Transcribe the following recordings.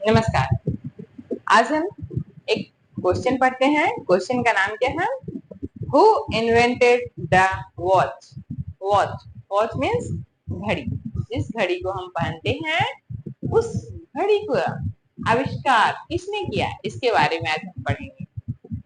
नमस्कार। आज हम एक क्वेश्चन पढ़ते हैं। क्वेश्चन का नाम क्या है? Who invented the watch? Watch watch means घड़ी। जिस घड़ी को हम पहनते हैं उस घड़ी का आविष्कार किसने किया, इसके बारे में आज हम पढ़ेंगे।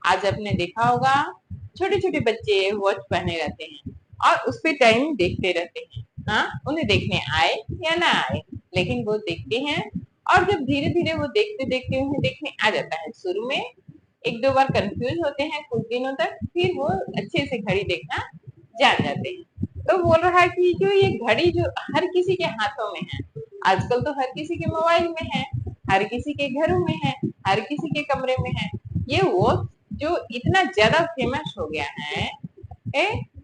आज आपने देखा होगा छोटे छोटे बच्चे वॉच पहने रहते हैं और उस पे टाइम देखते रहते हैं। हाँ, उन्हें देखने आए या ना आए, लेकिन वो देखते हैं। और जब धीरे धीरे वो देखते देखते उन्हें देखने आ जाता है। शुरू में एक दो बार कंफ्यूज होते हैं कुछ दिनों तक, फिर वो अच्छे से घड़ी देखना जान जाते हैं। तो बोल रहा है कि जो ये घड़ी जो हर किसी के हाथों में है, आजकल तो हर किसी के मोबाइल में है, हर किसी के घरों में है, हर किसी के कमरे में है। ये वो जो इतना ज्यादा फेमस हो गया है,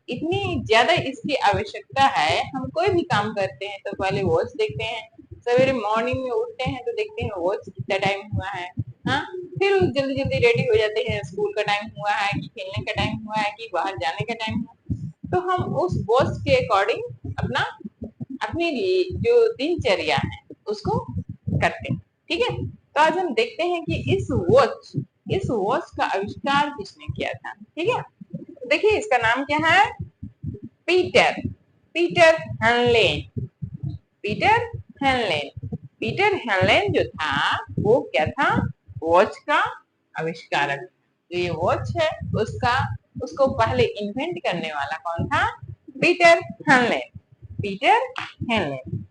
इतनी ज्यादा इसकी आवश्यकता है। हम कोई भी काम करते हैं तो पहले वॉच देखते हैं। सवेरे मॉर्निंग में उठते हैं तो देखते हैं वॉच कितना टाइम हुआ है। हाँ, फिर जल्दी जल्दी रेडी हो जाते हैं, स्कूल का टाइम हुआ है कि खेलने का टाइम हुआ है कि बाहर जाने का टाइम हुआ है। तो हम उस वॉच के अकॉर्डिंग अपना अपनी जो दिनचर्या है उसको करते हैं। ठीक है, तो आज हम देखते हैं कि इस वॉच का आविष्कार किसने किया था। ठीक है, देखिए इसका नाम क्या है? Peter Peter Henlein. Peter Henlein Peter Henlein जो था वो क्या था? वॉच का आविष्कारक। जो ये वॉच है उसका उसको पहले इन्वेंट करने वाला कौन था? Peter Henlein. Peter Henlein.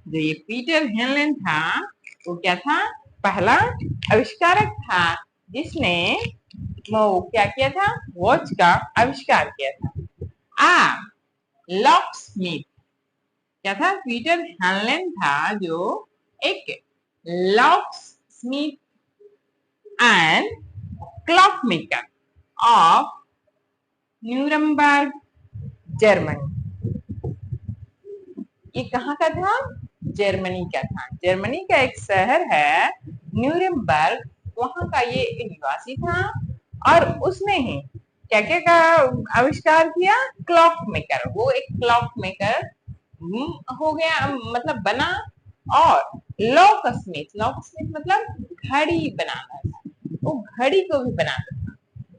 जो ये पीटर हेनलेन था वो क्या था? पहला आविष्कारक था जिसने वो क्या किया था? वॉच का आविष्कार किया था। लॉक स्मिथ क्या था? पीटर हेनलेन था जो एक lock Smith and clock maker of Nuremberg, Germany. ये कहाँ का था? जर्मनी का था। जर्मनी का एक शहर है न्यूरमबर्ग, वहां का ये एक निवासी था। और उसने ही क्या क्या का आविष्कार किया? Clock maker. वो एक क्लॉक मेकर हो गया, मतलब बना। और लॉक स्मिथ मतलब घड़ी बनाना था। वो घड़ी को भी बनाता था।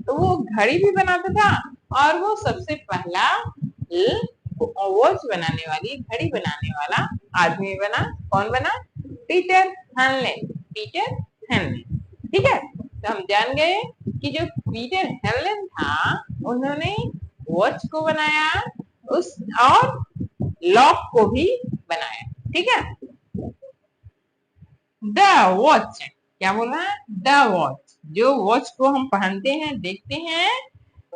तो वो घड़ी भी बनाता था और वो सबसे पहला वॉच बनाने वाली, घड़ी बनाने वाला आदमी बना। कौन बना? Peter Henlein. Peter Heinlein. ठीक है, तो हम जान गए कि जो पीटर हेनलेन था उन्होंने वॉच को बनाया उस और लॉक को भी बनाया। ठीक है, द वॉच क्या बोल रहा है? द वॉच, जो वॉच को हम पहनते हैं देखते हैं,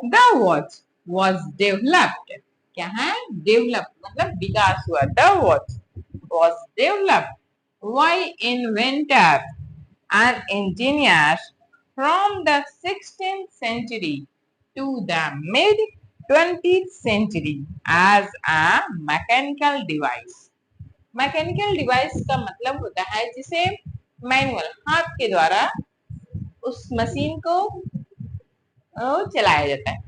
द वॉच वॉज डेवलप्ड। क्या है? डेवलप मतलब विकास हुआ। The watch was developed by inventor and engineers from the 16th century to the mid 20th century as a mechanical device। Mechanical device का मतलब होता है जिसे मैनुअल हाथ के द्वारा उस मशीन को चलाया जाता है।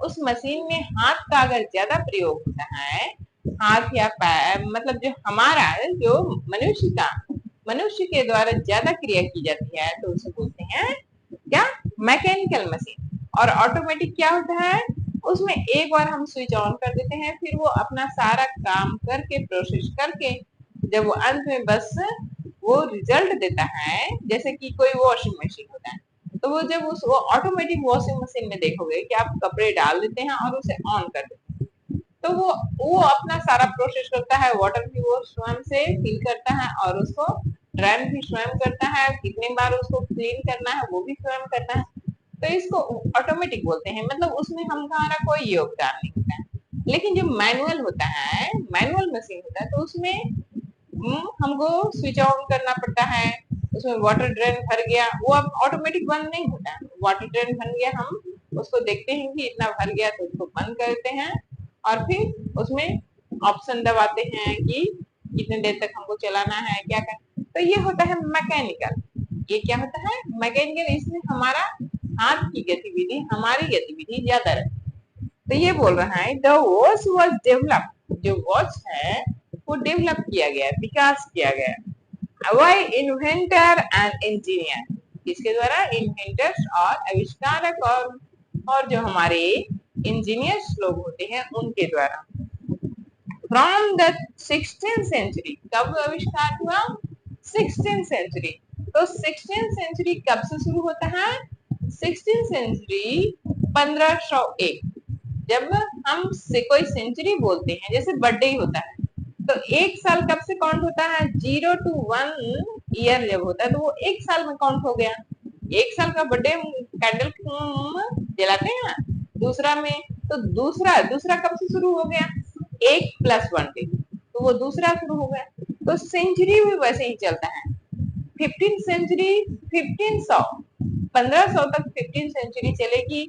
उस मशीन में हाथ का अगर ज्यादा प्रयोग होता है, हाथ या पैर, मतलब जो हमारा जो मनुष्य के द्वारा ज्यादा क्रिया की जाती है तो उसे बोलते हैं क्या? Mechanical machine. और ऑटोमेटिक क्या होता है? उसमें एक बार हम स्विच ऑन कर देते हैं, फिर वो अपना सारा काम करके प्रोसेस करके जब वो अंत में बस वो रिजल्ट देता है, जैसे कि कोई वॉशिंग मशीन होता है। तो वो जब उस वो ऑटोमेटिक वॉशिंग मशीन में देखोगे कि आप कपड़े डाल देते हैं और उसे ऑन कर देते हैं, तो वो अपना सारा प्रोसेस करता है। वाटर भी वो स्वयं से फिल करता है और उसको ड्रेन भी स्वयं करता है। कितने बार उसको क्लीन करना है वो भी स्वयं करता है। तो इसको ऑटोमेटिक बोलते हैं, मतलब उसमें हमारा कोई योगदान नहीं होता है। लेकिन जो मैनुअल होता है, मैनुअल मशीन होता है, तो उसमें हमको स्विच ऑन करना पड़ता है। उसमें वाटर ड्रेन भर गया, वो अब ऑटोमेटिक बंद नहीं होता है। वाटर ड्रेन भर गया, हम उसको देखते हैं कि इतना भर गया तो उसको बंद करते हैं और फिर उसमें ऑप्शन दबाते हैं कि कितने देर तक हमको चलाना है, क्या करना। तो ये होता है मैकेनिकल। ये क्या होता है? मैकेनिकल। इसमें हमारा हाथ की गतिविधि, हमारी गतिविधि ज्यादा रहती है। तो ये बोल रहा है द वॉच वॉज डेवलप। जो वॉच है वो डेवलप किया गया, विकास किया गया वाई इन्वेंटर एंड इंजीनियर, किसके द्वारा? इन्वेंटर्स और आविष्कारक और जो हमारे इंजीनियर्स लोग होते हैं उनके द्वारा। फ्रॉम द 16th सेंचुरी, कब आविष्कार हुआ? 16th century. तो 16th सेंचुरी कब से शुरू होता है? 16th century 1501। जब हम से कोई सेंचुरी बोलते हैं, जैसे बर्थडे होता है, तो एक साल कब से काउंट होता है? 0 to 1 ईयर जब होता है तो वो एक साल में काउंट हो गया। एक साल का बर्थडे कैंडल जलाते हैं दूसरा में, तो दूसरा दूसरा कब से शुरू हो गया? 1+1 डे, तो वो दूसरा शुरू हो गया। तो सेंचुरी भी वैसे ही चलता है। 15 सेंचुरी 1500, 1500 तक 15 सेंचुरी चलेगी,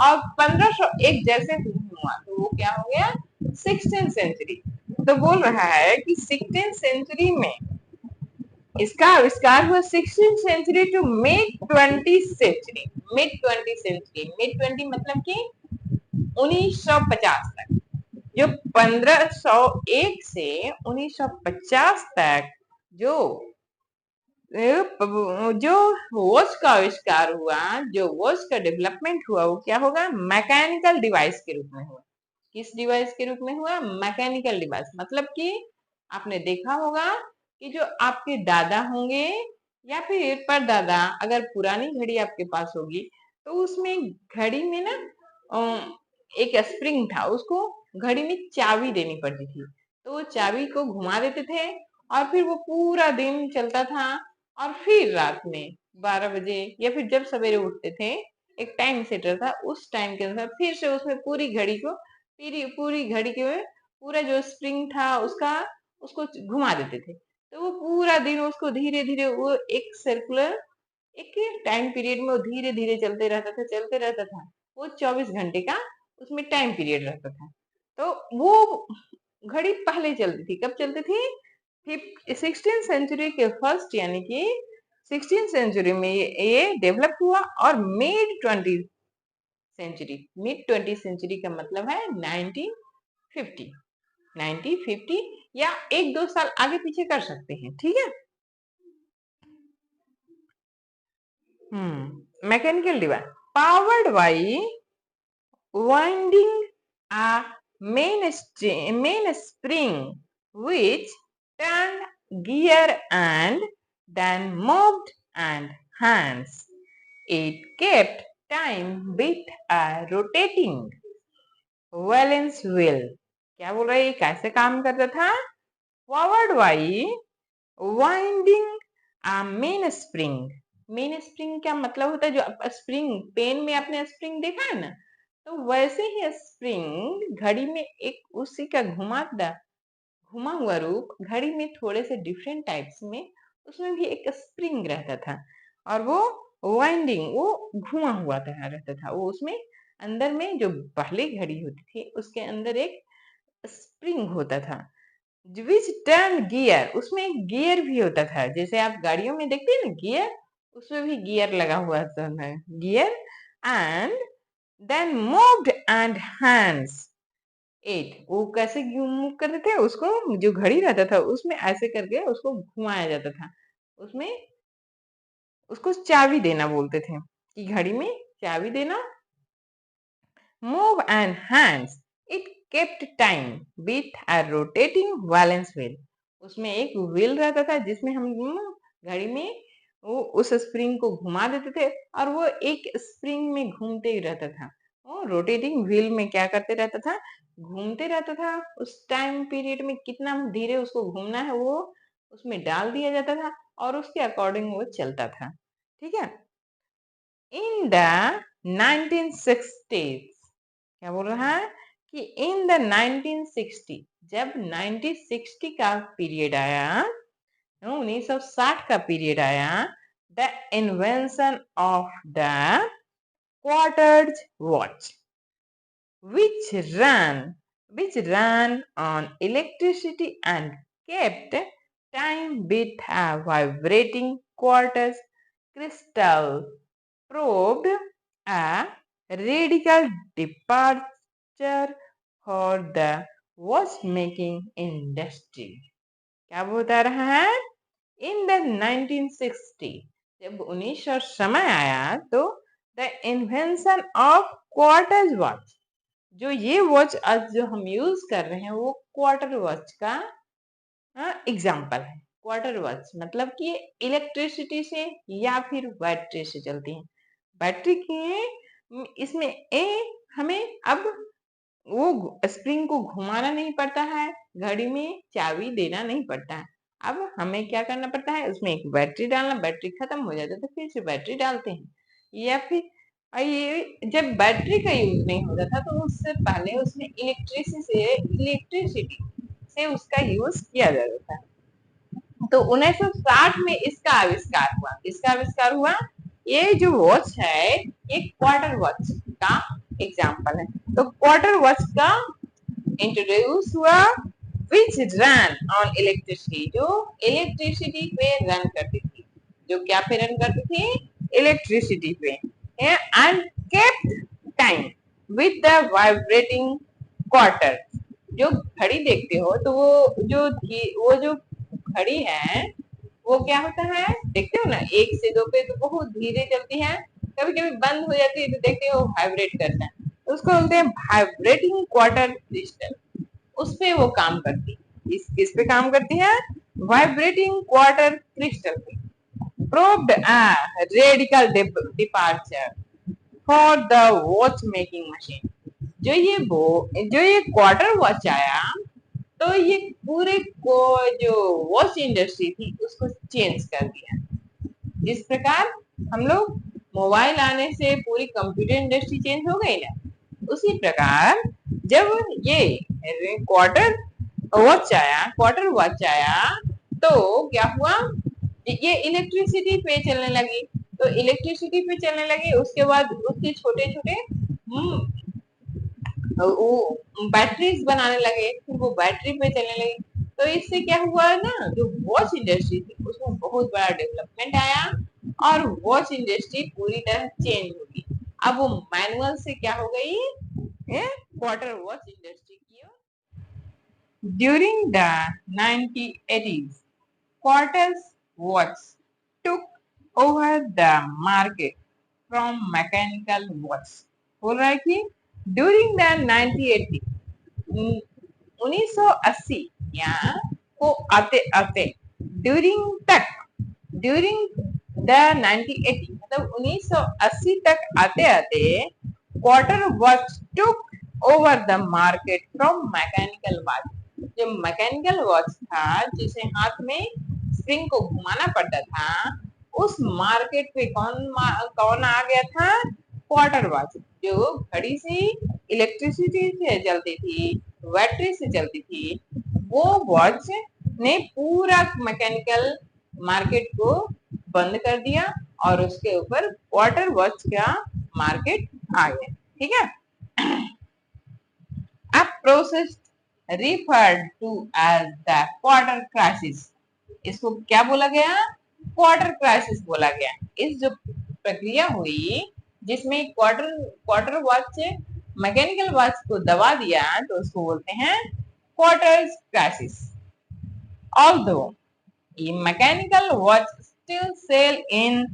और 1501 जैसे हुआ तो वो क्या हो गया? 16 सेंचुरी। तो बोल रहा है कि 16 सेंचुरी में इसका आविष्कार हुआ 16 century to mid 20 century. Mid 20 मतलब कि 1950 तक। जो 1501 से 1950 तक जो जो वॉच का आविष्कार हुआ, जो वॉच का डेवलपमेंट हुआ, वो क्या होगा? मैकेनिकल डिवाइस के रूप में हुआ। किस डिवाइस के रूप में हुआ? Mechanical device. मतलब कि आपने देखा होगा कि जो आपके दादा होंगे या फिर परदादा, अगर पुरानी घड़ी आपके पास होगी तो उसमें घड़ी में ना एक स्प्रिंग था, उसको घड़ी में चाबी देनी पड़ती थी, तो वो चाबी को घुमा देते थे और फिर वो पूरा दिन चलता था, और फिर रात में 12 बजे या फिर जब सवेरे उठते थे, एक टाइम सेटर था, उस टाइम के अनुसार फिर से उसमें पूरी घड़ी को, पूरी घड़ी के पूरा जो स्प्रिंग था उसका, उसको घुमा देते थे, तो वो पूरा दिन उसको धीरे धीरे वो एक सर्कुलर, एक टाइम पीरियड में वो धीरे धीरे चलते रहता था। वो 24 घंटे का उसमें टाइम पीरियड रहता था। तो वो घड़ी पहले चलती थी, कब चलती थी? 16 सेंचुरी के फर्स्ट, यानी कि 16 सेंचुरी में ये डेवलप हुआ। और मिड 20 सेंचुरी का मतलब है 1950, 1950, या 1-2 साल आगे पीछे कर सकते हैं, ठीक है। Mechanical device powered by winding a main spring which turned gear and then moved and hands. It kept time with a rotating valence wheel. क्या बोल रहा है? कैसे काम करता था? Powered by winding a main spring क्या मतलब होता है? जो स्प्रिंग, पेन में आपने स्प्रिंग देखा है ना, तो वैसे ही स्प्रिंग घड़ी में एक उसी का घुमा हुआ रूप, घड़ी में थोड़े से डिफरेंट टाइप्स में उसमें भी एक स्प्रिंग रहता था, और वो वाइंडिंग, वो घुमा हुआ रहता था। वो उसमें अंदर में जो पहले घड़ी होती थी उसके अंदर एक स्प्रिंग होता था, विच टर्न गियर, उसमें एक गियर भी होता था, जैसे आप गाड़ियों में देखते हैं ना गियर, उसमें भी गियर लगा हुआ था, gear. And then moved and hands it, वो कैसे मूव करते थे उसको? जो घड़ी रहता था उसमें ऐसे करके उसको घुमाया जाता था, उसमें उसको चाबी देना बोलते थे, कि घड़ी में चाबी देना। Move and hands it kept time with a rotating balance wheel, उसमें एक व्हील रहता था जिसमें हम घड़ी में वो उस स्प्रिंग को घुमा देते थे, और वो एक स्प्रिंग में घूमते ही रहता था। वो रोटेटिंग व्हील में क्या करते रहता था? घूमते रहता था। उस टाइम पीरियड में कितना धीरे उसको घूमना है वो उसमें डाल दिया जाता था, और उसके अकॉर्डिंग वो चलता था, ठीक है। इन द 1960s, क्या बोल रहा है कि इन द 1960, जब 1960 का पीरियड आया, 1960 का पीरियड आया, the invention of the quarters watch which ran on electricity and kept time with a vibrating quartz crystal proved a radical departure for the watchmaking industry. क्या बता रहा है? इन द 1960, जब 1900 समय आया तो the invention of quarter watch, जो ये वॉच आज जो हम यूज कर रहे हैं वो क्वार्टर वॉच का एग्जाम्पल है। क्वार्टर वॉच मतलब कि इलेक्ट्रिसिटी से या फिर बैटरी से चलती है। बैटरी की इसमें हमें अब वो स्प्रिंग को घुमाना नहीं पड़ता है, घड़ी में चाबी देना नहीं पड़ता है। अब हमें क्या करना पड़ता है, उसमें एक बैटरी डालना, बैटरी खत्म हो जाता है तो फिर से बैटरी डालते हैं। या फिर ये जब बैटरी का यूज नहीं होता था तो उससे पहले उसमें इलेक्ट्रिसिटी से उसका यूज किया जाता था। तो 1960 में इसका आविष्कार हुआ। किसका आविष्कार हुआ? ये जो वॉच है ये क्वार्टर वॉच का एग्जाम्पल है। तो क्वार्टर वॉच का इंट्रोड्यूस हुआ विच रन ऑन इलेक्ट्रिसिटी, जो इलेक्ट्रिसिटी पे रन करती थी। जो क्या पे रन करती थी? इलेक्ट्रिसिटी पे। And kept time with the vibrating quarter. जो घड़ी देखते हो तो वो जो घड़ी है वो क्या होता है, देखते हो ना, 1 से 2 पे तो बहुत धीरे चलती है, कभी कभी बंद हो जाती है तो देखते हो वाइब्रेट करता है, उसको बोलते हैं वाइब्रेटिंग क्वार्टर क्रिस्टल। उस पे वो काम करती है। किस पे काम करती है? वाइब्रेटिंग क्वार्टर क्रिस्टल पे। Proved a radical departure for the watch making machine. जो ये क्वार्टर वॉच आया तो ये पूरे को जो वॉच इंडस्ट्री थी उसको चेंज कर दिया। जिस प्रकार हम लोग मोबाइल आने से पूरी कंप्यूटर इंडस्ट्री चेंज हो गई ना, उसी प्रकार जब ये क्वार्टर वॉच आया तो क्या हुआ, ये इलेक्ट्रिसिटी पे चलने लगी। तो इलेक्ट्रिसिटी पे चलने लगी, उसके बाद उसके छोटे छोटे वो बैटरीज बनाने लगे, फिर वो बैटरी पे चलने लगे। तो इससे क्या हुआ ना, जो वॉच इंडस्ट्री थी उसमें बहुत बड़ा डेवलपमेंट आया और वॉच इंडस्ट्री पूरी तरह चेंज हो गई। अब वो मैनुअल से क्या हो गई, क्वार्टर वॉच इंडस्ट्री की। During the 1980s, quarters watch took over the market from mechanical watch। बोल रहा है कि ड्यूरिंग द 1980, 1980 यहाँ को आते आते ड्यूरिंग द 1980 मतलब 1980 तक आते आते quarter watch took over the market from mechanical watch. जो मैकेनिकल वॉच था जिसे हाथ में स्प्रिंग को घुमाना पड़ता था, उस मार्केट पे कौन आ गया था? Quarter watch. जो घड़ी से इलेक्ट्रिसिटी से चलती थी, बैटरी से चलती थी, वो वॉच ने पूरा मैकेनिकल मार्केट को बंद कर दिया और उसके ऊपर क्वार्टर वॉच का मार्केट आ गया। ठीक है। अब process referred to as the quarter crisis. इसको क्या बोला गया? क्वार्टर क्राइसिस बोला गया। इस जो प्रक्रिया हुई जिसमें क्वार्टर वॉच मैकेनिकल वॉच को दबा दिया तो उसको बोलते हैं क्वार्टर क्राइसिस। ऑल्दो ये mechanical watch still cell in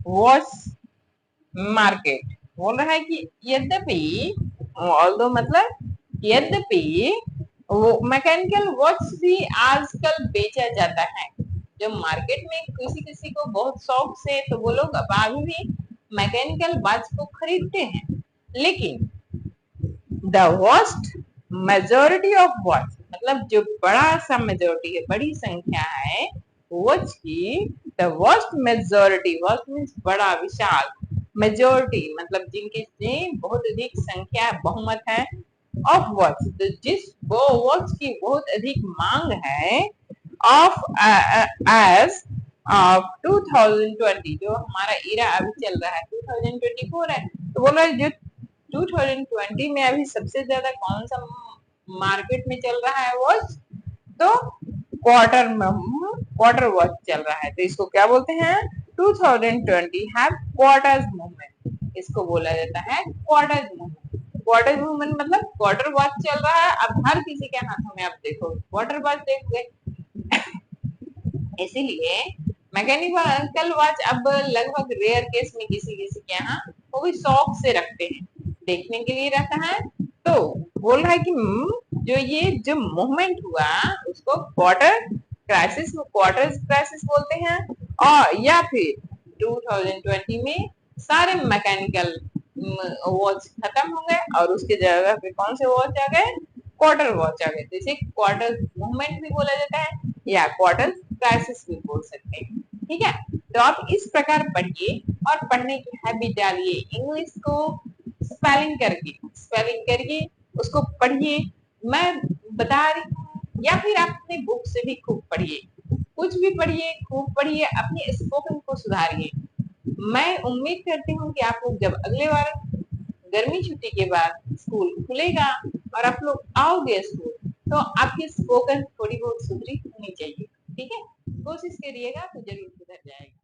watch market. बोल रहा है कि यद्यपि, ऑल्दो मतलब यद्यपि, वो मैकेनिकल वॉच भी आजकल बेचा जाता है। जो मार्केट में किसी किसी को बहुत शौक से तो वो लोग अब अभी भी मैकेनिकल वॉच को खरीदते हैं। लेकिन the worst majority of watch मतलब जो बड़ा सा मेजोरिटी है, बड़ी संख्या है वॉच की, the worst majority, worst means बड़ा विशाल, मेजोरिटी मतलब जिनकी बहुत अधिक संख्या बहुमत है, ऑफ वॉच तो जिस वो वॉच की बहुत अधिक मांग है, ऑफ एज ऑफ 2020, जो हमारा इरा अभी चल रहा है 2024 है, तो बोल रहा है जो 2020 में अभी सबसे ज्यादा कौन सा मार्केट में चल रहा है वॉच, तो क्वार्टर वॉच चल रहा है। तो इसको क्या बोलते हैं? 2020 हैव क्वार्टर्स मूवमेंट। इसको बोला जाता है क्वार्टर्स मूवमेंट। क्वार्टर्स मूवमेंट मतलब क्वार्टर वॉच चल रहा है। अब हर किसी के हाथों में आप देखो क्वार्टर वॉच देखोगे इसीलिए मैकेनिकल वॉच अब लगभग रेयर केस में किसी किसी के यहाँ वो भी शौक से रखते हैं, देखने के लिए रहता है। तो बोल रहा है कि जो ये जो मूवमेंट हुआ उसको क्वार्टर क्राइसिस बोलते हैं, और या फिर 2020 में सारे मैकेनिकल वॉच खत्म हो गए और उसके जगह पे कौन से वॉच आ गए, क्वार्टर वॉच आ गए। तो इसे क्वार्टर मूवमेंट भी बोला जाता है या क्वार्टर क्राइसिस भी बोल सकते हैं। ठीक है, तो आप इस प्रकार पढ़िए और पढ़ने की हैबिट डालिए, इंग्लिश को स्पेलिंग करके उसको पढ़िए। मैं बता रही हूँ, या फिर आप अपने बुक से भी खूब पढ़िए, कुछ भी पढ़िए, खूब पढ़िए, अपने स्पोकन को सुधारिए। मैं उम्मीद करती हूँ कि आप लोग जब अगले बार गर्मी छुट्टी के बाद स्कूल खुलेगा और आप लोग आओगे स्कूल, तो आपकी स्पोकन थोड़ी बहुत सुधरी होनी चाहिए। ठीक है, कोशिश करिएगा तो जरूर सुधर जाएगा।